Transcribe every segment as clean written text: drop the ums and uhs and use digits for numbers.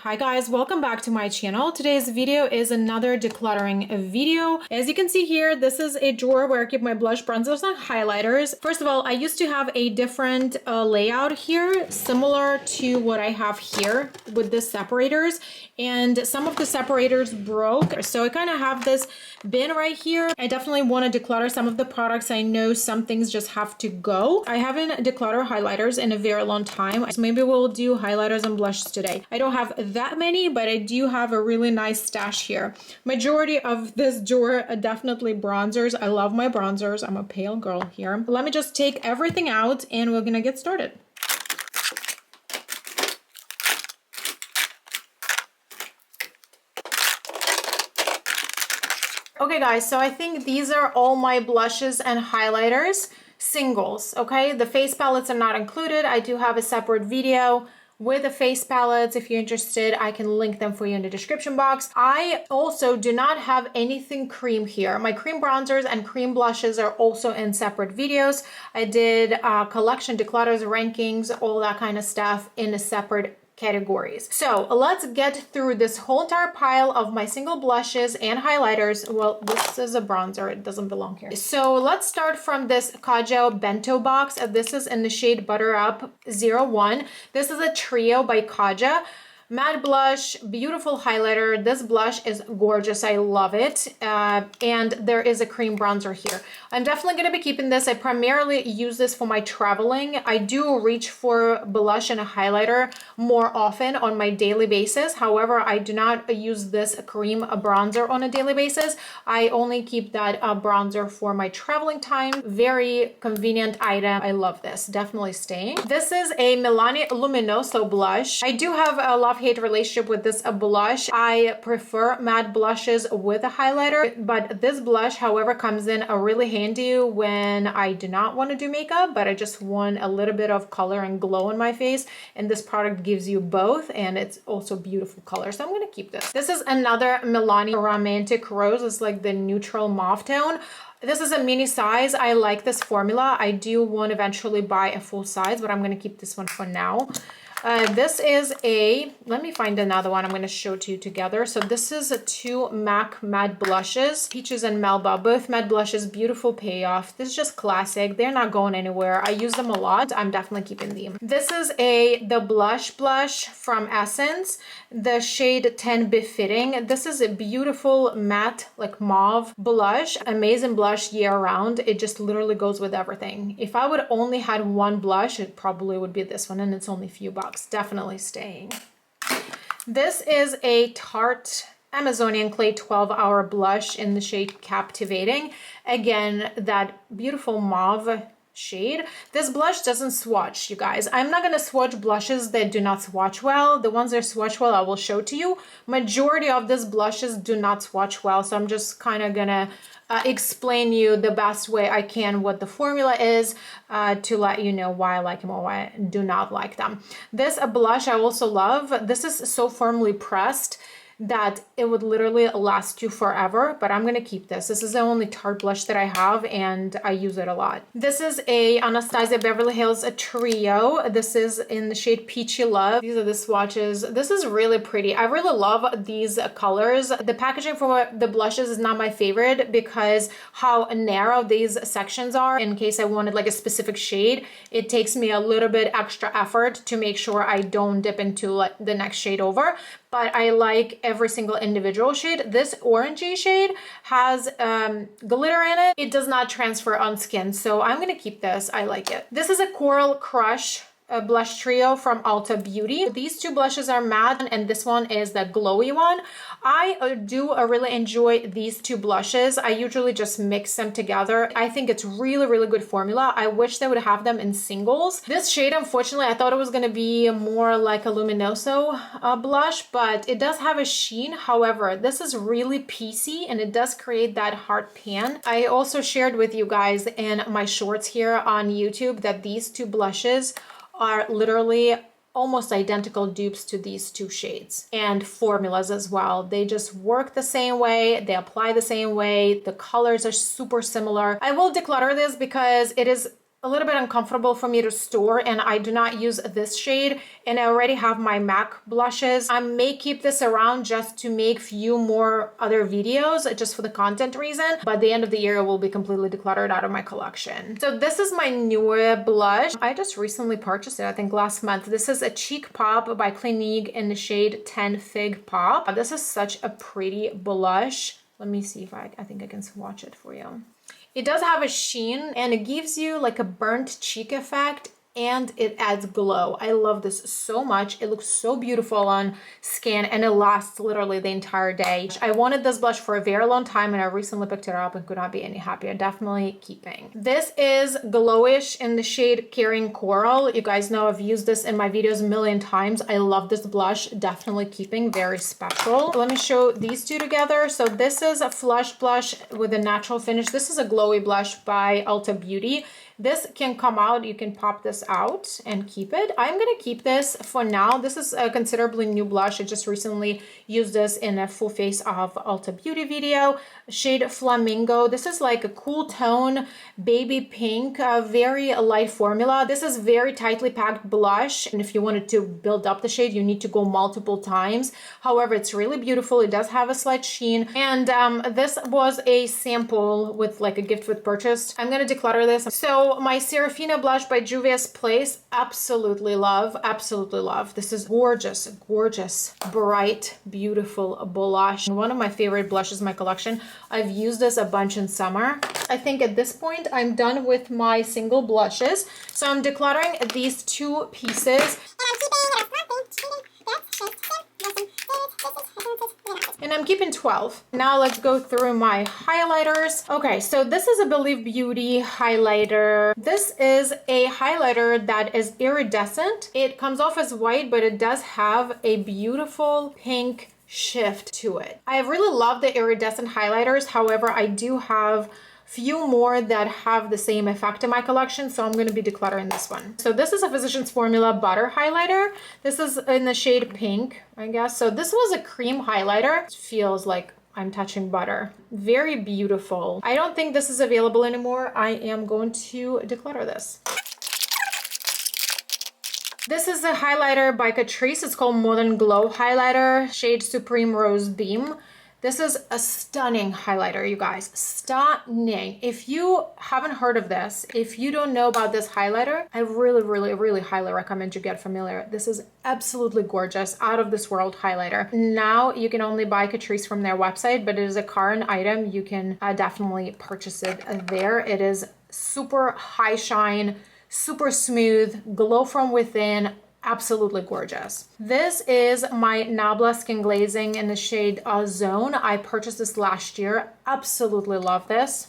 Hi guys, welcome back to my channel. Today's video is another decluttering video. As you can see here, this is a drawer where I keep my blush, bronzers, and highlighters. First of all, I used to have a different layout here, similar to what I have here with the separators, and some of the separators broke. So I kind of have this bin right here. I definitely want to declutter some of the products. I know some things just have to go. I haven't decluttered highlighters in a very long time, so maybe we'll do highlighters and blushes today. I don't have that many, but I do have a really nice stash here. Majority of this drawer are definitely bronzers. I love my bronzers. I'm a pale girl here. Let me just take everything out and we're gonna get started. Okay guys, so I think these are all my blushes and highlighters, singles, okay? The face palettes are not included. I do have a separate video with the face palettes. If you're interested, I can link them for you in the description box. I also do not have anything cream here. My cream bronzers and cream blushes are also in separate videos. I did collection, declutters, rankings, all that kind of stuff in a separate categories. So let's get through this whole entire pile of my single blushes and highlighters. Well, this is a bronzer, it doesn't belong here. So let's start from this Kaja bento box. This is in the shade Butter Up 01. This is a trio by Kaja. Matte blush, beautiful highlighter. This blush is gorgeous. I love it. And there is a cream bronzer here. I'm definitely going to be keeping this. I primarily use this for my traveling. I do reach for blush and a highlighter more often on my daily basis. However, I do not use this cream bronzer on a daily basis. I only keep that bronzer for my traveling time. Very convenient item. I love this. Definitely staying. This is a Milani Luminoso blush. I do have a love-hate relationship with this blush. I prefer matte blushes with a highlighter, but this blush, however, comes in a really handy when I do not want to do makeup, but I just want a little bit of color and glow on my face, and this product gives you both, and it's also beautiful color, so I'm going to keep this. This is another Milani Romantic Rose. It's like the neutral mauve tone. This is a mini size. I like this formula. I do want to eventually buy a full size, but I'm going to keep this one for now. This is a, let me find another one I'm going to show to you together. So this is two MAC matte blushes, Peaches and Melba, both matte blushes, beautiful payoff. This is just classic. They're not going anywhere. I use them a lot. I'm definitely keeping them. This is the blush from Essence, the shade 10 Befitting. This is a beautiful matte, like mauve blush, amazing blush year round. It just literally goes with everything. If I would only had one blush, it probably would be this one, and it's only a few bucks. Definitely staying. This is a Tarte Amazonian Clay 12-Hour Blush in the shade Captivating. Again, that beautiful mauve shade. This blush doesn't swatch, you guys. I'm not going to swatch blushes that do not swatch well. The ones that swatch well, I will show to you. Majority of these blushes do not swatch well, so I'm just kind of gonna explain you the best way I can what the formula is to let you know why I like them or why I do not like them. This blush I also love. This is so firmly pressed that it would literally last you forever, but I'm gonna keep this. This is the only Tarte blush that I have, and I use it a lot. This is a Anastasia Beverly Hills trio. This is in the shade Peachy Love. These are the swatches. This is really pretty. I really love these colors. The packaging for the blushes is not my favorite because how narrow these sections are. In case I wanted like a specific shade, it takes me a little bit extra effort to make sure I don't dip into like the next shade over. But I like every single individual shade. This orangey shade has glitter in it. It does not transfer on skin, so I'm gonna keep this. I like it. This is a Coral Crush blush trio from Ulta Beauty. These two blushes are matte, and this one is the glowy one. I do really enjoy these two blushes. I usually just mix them together. I think it's really good formula. I wish they would have them in singles. This shade, unfortunately, I thought it was going to be more like a Luminoso blush, but it does have a sheen. However, this is really piecey, and it does create that hard pan. I also shared with you guys in my shorts here on YouTube that these two blushes are literally almost identical dupes to these two shades and formulas as well. They just work the same way, they apply the same way, the colors are super similar. I will declutter this because it is a little bit uncomfortable for me to store, and I do not use this shade, and I already have my MAC blushes. I may keep this around just to make few more other videos just for the content reason, but at the end of the year it will be completely decluttered out of my collection. So this is my newer blush. I just recently purchased it, I think last month. This is a Cheek Pop by Clinique in the shade 10 Fig Pop. This is such a pretty blush. Let me see if I think I can swatch it for you. It does have a sheen and it gives you like a burnt cheek effect, and it adds glow. I love this so much. It looks so beautiful on skin and it lasts literally the entire day. I wanted this blush for a very long time and I recently picked it up and could not be any happier. Definitely keeping. This is Glowish in the shade Caring Coral. You guys know I've used this in my videos a million times. I love this blush. Definitely keeping. Very special. Let me show these two together. So this is a Flush Blush with a natural finish. This is a glowy blush by Ulta Beauty. This can come out, you can pop this out and keep it. I'm gonna keep this for now. This is a considerably new blush. I just recently used this in a full face of Ulta Beauty video. Shade Flamingo. This is like a cool tone, baby pink, very light formula. This is very tightly packed blush. And if you wanted to build up the shade, you need to go multiple times. However, it's really beautiful. It does have a slight sheen. And this was a sample with like a gift with purchase. I'm gonna declutter this. So my Serafina blush by Juvia's Place, absolutely love, absolutely love. This is gorgeous, gorgeous, bright, beautiful blush. One of my favorite blushes in my collection. I've used this a bunch in summer. I think at this point I'm done with my single blushes. So I'm decluttering these two pieces. And I'm keeping 12. Now let's go through my highlighters. Okay, so this is a Believe Beauty highlighter. This is a highlighter that is iridescent. It comes off as white, but it does have a beautiful pink shift to it. I really love the iridescent highlighters. However, I do have few more that have the same effect in my collection, so I'm going to be decluttering this one. So this is a Physicians Formula Butter highlighter. This is in the shade pink, I guess. So this was a cream highlighter. It feels like I'm touching butter. Very beautiful. I don't think this is available anymore. I am going to declutter this. This is a highlighter by Catrice. It's called Modern Glow Highlighter, shade Supreme Rose Beam. This is a stunning highlighter, you guys. Stunning. If you haven't heard of this, if you don't know about this highlighter, I really highly recommend you get familiar. This is absolutely gorgeous, out of this world highlighter. Now you can only buy Catrice from their website, but it is a current item. You can definitely purchase it there. It is super high shine, super smooth, glow from within, absolutely gorgeous. This is my Nabla Skin Glazing in the shade Zone. I purchased this last year. Absolutely love this.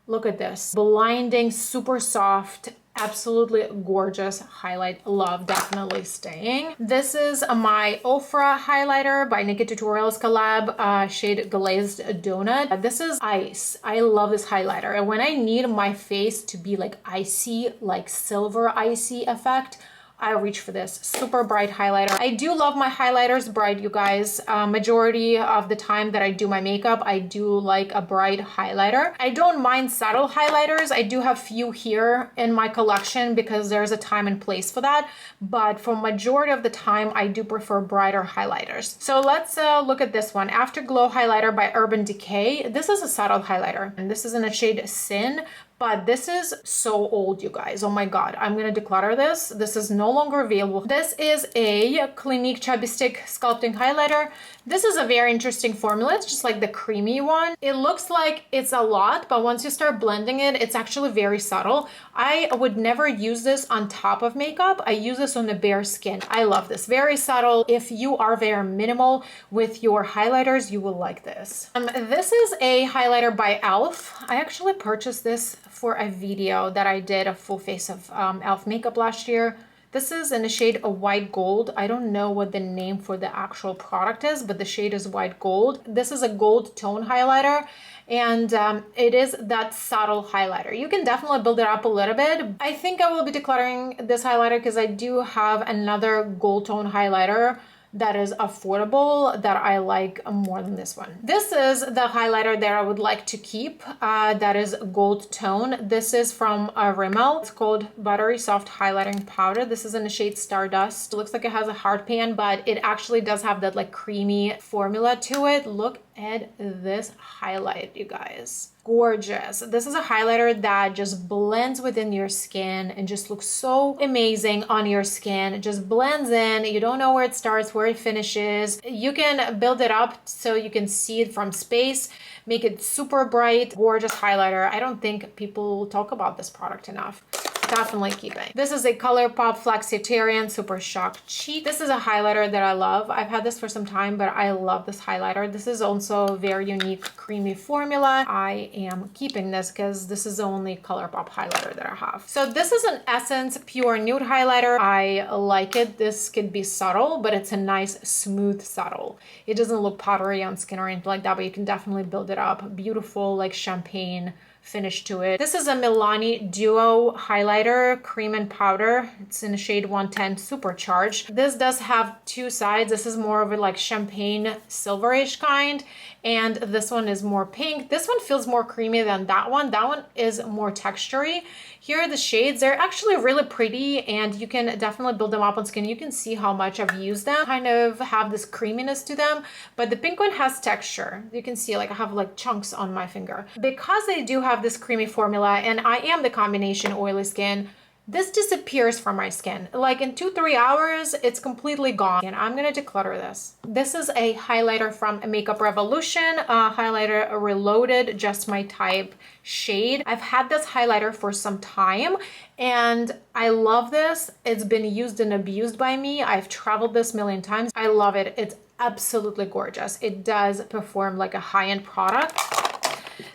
Look at this. Blinding, super soft, absolutely gorgeous highlight. Love, definitely staying. This is my Ofra highlighter by Nikki Tutorials collab, shade Glazed Donut. This is Ice. I love this highlighter. And when I need my face to be like icy, like silver icy effect, I reach for this. Super bright highlighter. I do love my highlighters bright, you guys. Majority of the time that I do my makeup, I do like a bright highlighter. I don't mind subtle highlighters. I do have few here in my collection because there's a time and place for that. But for majority of the time, I do prefer brighter highlighters. So let's look at this one. Afterglow highlighter by Urban Decay. This is a subtle highlighter, and this is in the shade Sin. But this is so old, you guys. Oh my God, I'm gonna declutter this. This is no longer available. This is a Clinique Chubby Stick Sculpting Highlighter. This is a very interesting formula. It's just like the creamy one. It looks like it's a lot, but once you start blending it, it's actually very subtle. I would never use this on top of makeup. I use this on the bare skin. I love this. Very subtle. If you are very minimal with your highlighters, you will like this. This is a highlighter by e.l.f. I actually purchased this for a video that I did, a full face of e.l.f. makeup last year. This is in the shade of White Gold. I don't know what the name for the actual product is, but the shade is White Gold. This is a gold tone highlighter, and it is that subtle highlighter. You can definitely build it up a little bit. I think I will be decluttering this highlighter because I do have another gold tone highlighter that is affordable that I like more than this one. This is the highlighter that I would like to keep. That is gold tone. This is from Rimmel. It's called Buttery Soft Highlighting Powder. This is in the shade Stardust. It looks like it has a hard pan, but it actually does have that like creamy formula to it. Look at this highlight, you guys. Gorgeous. This is a highlighter that just blends within your skin and just looks so amazing on your skin. It just blends in. You don't know where it starts, where it finishes. You can build it up so you can see it from space, make it super bright, gorgeous highlighter. I don't think people talk about this product enough. Definitely keeping. This is a ColourPop Flexitarian Super Shock Cheek. This is a highlighter that I love. I've had this for some time, but I love this highlighter. This is also a very unique creamy formula. I am keeping this because this is the only ColourPop highlighter that I have. So this is an Essence Pure Nude highlighter. I like it. This could be subtle, but it's a nice smooth subtle. It doesn't look powdery on skin or anything like that, but you can definitely build it up. Beautiful, like champagne finish to it. This is a Milani Duo highlighter, cream and powder. It's in the shade 110 Supercharged. This does have two sides. This is more of a like champagne silverish kind, and this one is more pink. This one feels more creamy than that one. That one is more textury. Here are the shades. They're actually really pretty, and you can definitely build them up on skin. You can see how much I've used them. Kind of have this creaminess to them, but the pink one has texture. You can see like I have like chunks on my finger. Because they do have this creamy formula, and I am the combination oily skin, this disappears from my skin. Like in 2-3 hours, it's completely gone. And I'm gonna declutter this. This is a highlighter from Makeup Revolution, highlighter Reloaded, Just My Type shade. I've had this highlighter for some time and I love this. It's been used and abused by me. I've traveled this a million times. I love it. It's absolutely gorgeous. It does perform like a high-end product.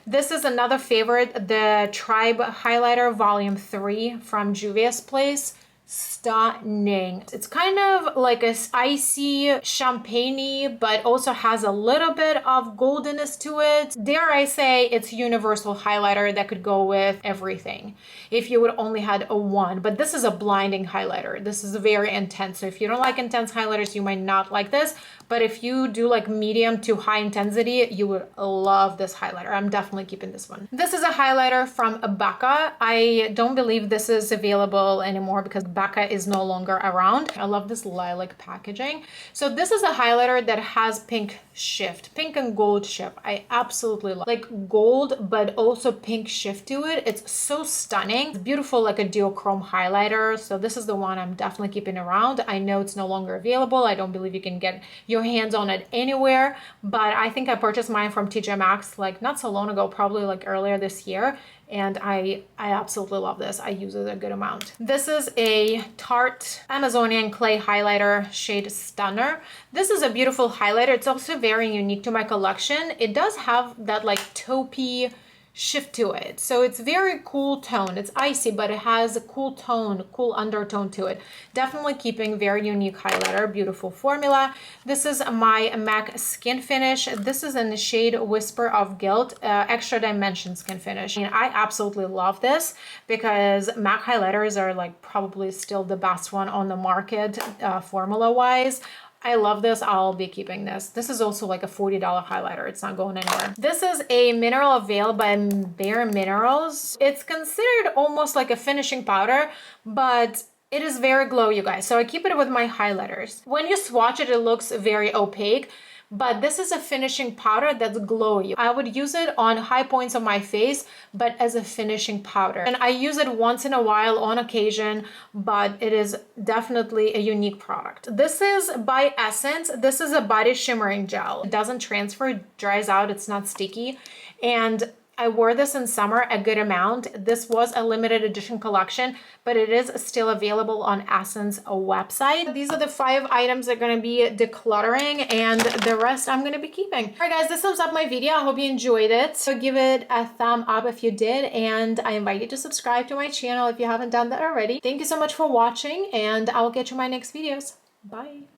This is another favorite, the Tribe Highlighter Volume 3 from Juvia's Place. Stunning. It's kind of like a icy champagne-y, but also has a little bit of goldenness to it. Dare I say it's universal highlighter that could go with everything if you would only had a one. But this is a blinding highlighter. This is very intense. So if you don't like intense highlighters, you might not like this. But if you do like medium to high intensity, you would love this highlighter. I'm definitely keeping this one. This is a highlighter from Becca. I don't believe this is available anymore because Becca is no longer around. I love this lilac packaging. So this is a highlighter that has pink shift, pink and gold shift. I absolutely love like gold, but also pink shift to it. It's so stunning. It's beautiful, like a duochrome highlighter. So this is the one I'm definitely keeping around. I know it's no longer available. I don't believe you can get your hands on it anywhere, but I think I purchased mine from TJ Maxx like not so long ago, probably like earlier this year. And I absolutely love this. I use it a good amount. This is a Tarte Amazonian Clay Highlighter shade Stunner. This is a beautiful highlighter. It's also very unique to my collection. It does have that like taupey shift to it. So it's very cool tone. It's icy, but it has a cool tone, cool undertone to it. Definitely keeping very unique highlighter, beautiful formula. This is my MAC Skin Finish. This is in the shade Whisper of Guilt, Extra Dimension Skin Finish. And I absolutely love this because MAC highlighters are like probably still the best one on the market formula-wise. I love this. I'll be keeping this. This is also like a $40 highlighter. It's not going anywhere. This is a Mineral Veil by Bare Minerals. It's considered almost like a finishing powder, but it is very glow, you guys. So I keep it with my highlighters. When you swatch it, it looks very opaque, but this is a finishing powder that's glowy. I would use it on high points of my face, but as a finishing powder. And I use it once in a while on occasion, but it is definitely a unique product. This is by Essence. This is a body shimmering gel. It doesn't transfer, it dries out, it's not sticky. And I wore this in summer a good amount. This was a limited edition collection, but it is still available on Essence website. These are the 5 items that are going to be decluttering, and the rest I'm going to be keeping. All right, guys, this sums up my video. I hope you enjoyed it. So give it a thumb up if you did, and I invite you to subscribe to my channel if you haven't done that already. Thank you so much for watching, and I will get you my next videos. Bye.